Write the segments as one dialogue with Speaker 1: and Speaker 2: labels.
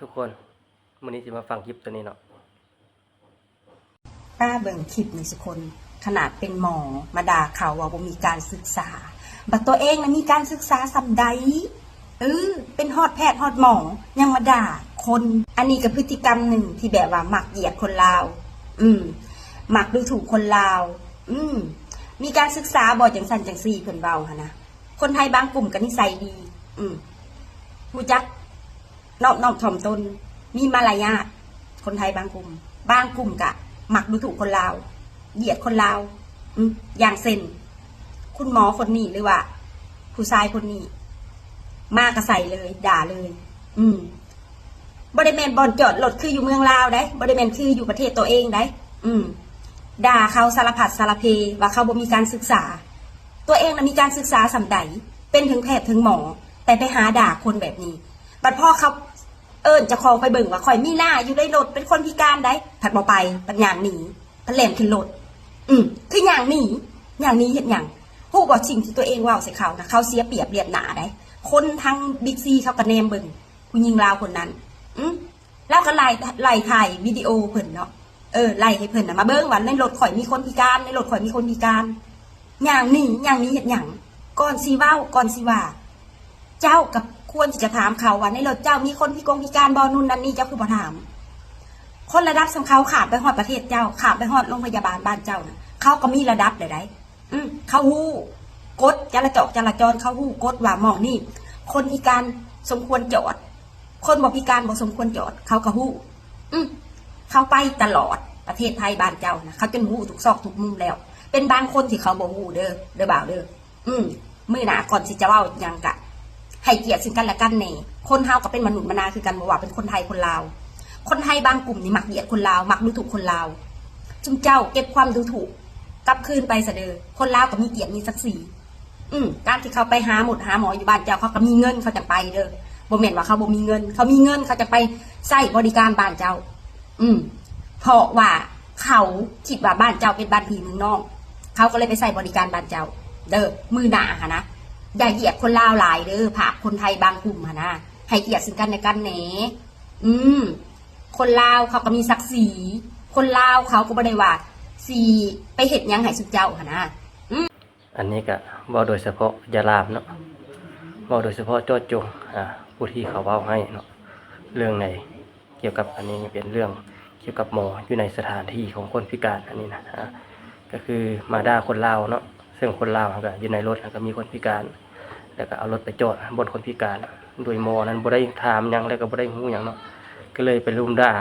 Speaker 1: ทุกคนวันนี้จะมาฟังคลิปตัวนี้เนาะ
Speaker 2: ป้าเบิ่งคลิปนี่สิคนขนาดเป็นหมอมาด่าเขาว่าบ่มีการศึกษาบัดตัวเองนะมีการศึกษาสำใดเป็นฮอดแพทย์ฮอดหมอยังมาด่าคนอันนี้ก็พฤติกรรมหนึ่งที่แบบว่ามักเหยียดคนลาวมักดูถูกคนลาวมีการศึกษาบ่จังสั่นจังซี่เพิ่นเว้าหั่นนะคนไทยบางกลุ่มก็นิสัยดีรู้จักนอบถ่อมตนมีมารยาทคนไทยบางกลุ่มกะมักดูถูกคนลาวเหยียดคนลาวอย่างเซนคุณหมอคนนี้หรือว่าผู้ชายคนนี้มากระใส่เลยด่าเลยบริเวณบอลจอดรถคืออยู่เมืองลาวได้บริเวณคืออยู่ประเทศตัวเองได้ด่าเขาสารพัดสารเพว่าเขาบ่มีการศึกษาตัวเองมีการศึกษาสำใดเป็นถึงแพทย์ถึงหมอแต่ไปหาด่าคนแบบนี้บัดพ่อเขาจะคลองไปเบิ่งว่าข่อยมีหน้าอยู่ในรถเป็นคนพิการได้ผัดบ่ไปปัญญาหนีพันแหลมขึ้นรถคืออย่างหนีเห็นอย่างผู้บอกสิ่งที่ตัวเองว่าใส่เขานะเขาเสียเปรียบเรียบหนาได้คนทั้งบิ๊กซีเขากระเนมเบิ่งผู้หญิงลาวคนนั้นแล้วก็ไล่ถ่ายวิดีโอเพิ่นเนาะไล่ให้เพิ่นนะมาเบิ่งว่าในรถข่อยมีคนพิการในรถข่อยมีคนพิการอย่างนี้เห็นอย่างก่อนสิว่าเจ้ากับควรจะถามเขาว่าในรถเจ้ามีคนพิการบอนุ่นนั่นนี่เจ้าคือบ่ถามคนระดับสำเขาขาดไปฮอดประเทศเจ้าขาดไปฮอดโรงพยาบาลบ้านเจ้านะเขาก็มีระดับได้เขาฮู้กฎจราจรเขาฮู้กฎว่าหมองนี่คนพิการสมควรจอดคนบ่พิการบ่สมควรจอดเขาก็ฮู้เขาไปตลอดประเทศไทยบ้านเจ้านะเขาจนฮู้ทุกซอกทุกมุมแล้วเป็นบางคนที่เขาบ่ฮู้เด้อบ่าวเด้อมื้อหน้าก่อนสิจะเว้าหยังกะให้เกียรติซึ่งกันและกันแน่คนเฮาก็เป็นมนุษย์มนาคือกันบ่ว่าเป็นคนไทยคนลาวคนไทยบางกลุ่มนี่มักเหยียดคนลาวมักดูถูกคนลาวจุ่มเจ้าเก็บความดูถูกกลับคืนไปซะเด้อคนลาวก็มีเกียรติมีศักดิ์ศรีการที่เขาไปหาหมออยู่บ้านเจ้าเขาก็มีเงินเขาจะไปเด้อบ่แม่นว่าเขาบ่มีเงินเขามีเงินเขาจะไปใช้บริการบ้านเจ้าเพราะว่าเขาคิดว่าบ้านเจ้าเป็นบ้านพี่เมืองน้องเขาก็เลยไปใช้บริการบ้านเจ้าเด้อมือหน้าหะนะอย่าเหยียดคนลาวหลายเด้อผากคนไทยบางกลุ่มหะนะให้เกียรติซึ่งกันและกันแหนคนลาวเขาก็มีศักดิ์ศรีคนลาวเขาก็บ่ได้ว่าสิไปเฮ็ดหยังให้สุเจ้าหะนะ
Speaker 1: อันนี้ก็เว้าโดยเฉพาะยาลามเนาะเว้าโดยเฉพาะโจจงผู้ที่เขาเว้าให้เนาะเรื่องในเกี่ยวกับอันนี้เป็นเรื่องเกี่ยวกับหมออยู่ในสถานที่ของคนพิการอันนี้นะก็คือมาด่าคนลาวเนาะซึ่งคนลาวก็อยู่ในรถก็มีคนพิการแล้วก็เอารถไปจอดบนคนพิการโดยหมอนั้นบ่ได้ถามหยังแล้วก็บ่ได้ฮู้หยังเนาะก็เลยไปรุมด่า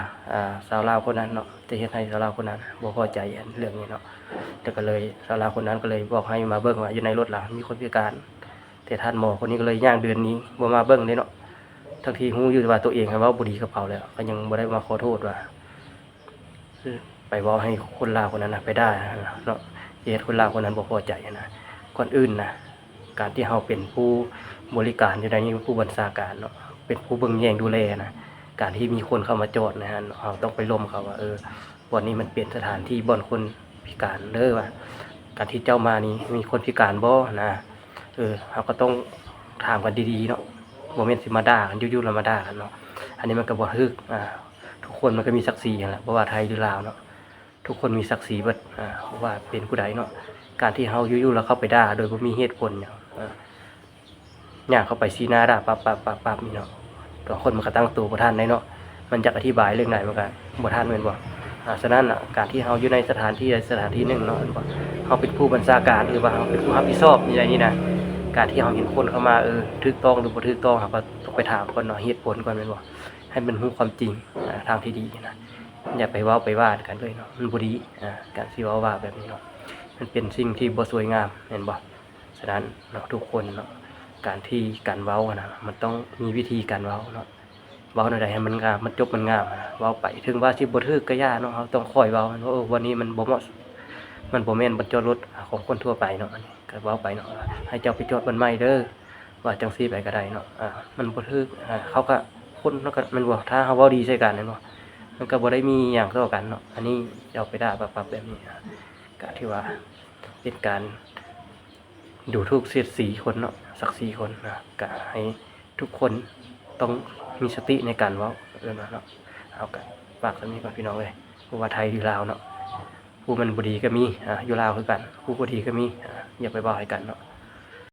Speaker 1: สาวลาวคนนั้นเนาะจะเฮ็ดให้สาวลาวคนนั้นบ่พอใจเรื่องนี้เนาะแต่ก็เลยสาวลาวคนนั้นก็เลยบอกให้มาเบิ่งว่าอยู่ในรถล่ะมีคนพิการแต่ท่านหมอคนนี้ก็เลยย่างเดือนนี้บ่มาเบิ่งเด้เนาะทั้งที่ฮู้อยู่ว่าตัวเองเว้าบ่ดีกับเขาแล้วก็ยังบ่ได้มาขอโทษว่าไปเว้าให้คนลาวคนนั้นน่ะไปด่าเนาะเฮ็ดคนลาวคนนั้นบ่พอใจนะก่อนอื่นนะการที่เฮาเป็นผู้บริการอยู่ในนี้ผู้บัญชาการเนาะเป็นผู้เบิ่งแยงดูแลนะการที่มีคนเข้ามาจอดนะฮะเราต้องไปล้มเขาว่าวันนี้มันเปลี่ยนสถานที่บ่อนคนพิการเด้อว่าการที่เจ้ามานี้มีคนพิการบ่นะเราก็ต้องถามกันดีๆเนาะบ่แม่นสิมาด่ากันยุ่ๆแล้วมาด่ากันเนาะอันนี้มันก็บ่ถูกทุกคนมันก็มีศักดิ์ศรีนั่นแหละบ่ว่าไทยหรือลาวเนาะทุกคนมีศักดิ์ศรีเบิดว่าเป็นผู้ใดเนาะการที่เฮายุ่ๆแล้วเข้าไปด่าโดยบ่มีเหตุผลหยังย่างเข้าไปซีหน้าด่าปั๊บนี่เนาะตัวคนมันก็ตั้งตัวบ่ทันได้เนาะมันจะอธิบายเรื่องไหนมันก็บ่ทันแม่นบ่ฉะนั้นการที่เฮาอยู่ในสถานที่หนึ่งเนาะเฮาเป็นผู้บัญชาการหรือว่าเฮาเป็นผู้รับผิดชอบอย่างนี้นะการที่เฮาเห็นคนเข้ามาถูกต้องหรือบ่ถูกต้องเฮาก็ต้องไปถามก่อนเนาะเหตุผลก่อนแม่นบ่ให้มันรู้ความจริงทางที่ดีนะอย่าไปเว้าไปว่ากันเลยเนาะมันบ่ดีการสิเว้าว่าแบบนี้เนาะมันเป็นสิ่งที่บ่สวยงามแม่นบ่ฉะนั้นเนาะทุกคนเนาะการเว้านะมันต้องมีวิธีการเว้าเนาะเว้าใดให้มันงามมันจบมันงามเว้าไปถึงว่าสิบ่ถูกก็ย่าเนาะเฮาต้องคอยเว้าว่าวันนี้มันบ่เหมาะมันบ่แม่นบรรจอดรถของคนทั่วไปเนาะก็เว้าไปเนาะให้เจ้าไปจอดบนไม้เด้อว่าจังซี่ไปก็ได้เนาะมันบ่ถูกเขาก็คนเนาะก็มันบ่ถ้าเฮาเว้าดีใส่กันเนาะมันก็บ่ได้มีหยังต่อกันเนาะอันนี้เอาไปด่าปั๊บแบบนี้ก็ที่ว่าเป็นการดูถูกเสียดสีคนเนาะศักดิ์ศรีคนนะก็ให้ทุกคนต้อง มีสติในการเว้าเรื่องนั้นเนาะเอากันฝากสำนี้ก่อนพี่น้องเลยผู้ว่าไทยอยู่ลาวเนาะผู้มันบ่ดีก็มีอยู่ลาวคือกันผู้บ่ดีก็มีอย่าไปบอกให้กันเนาะ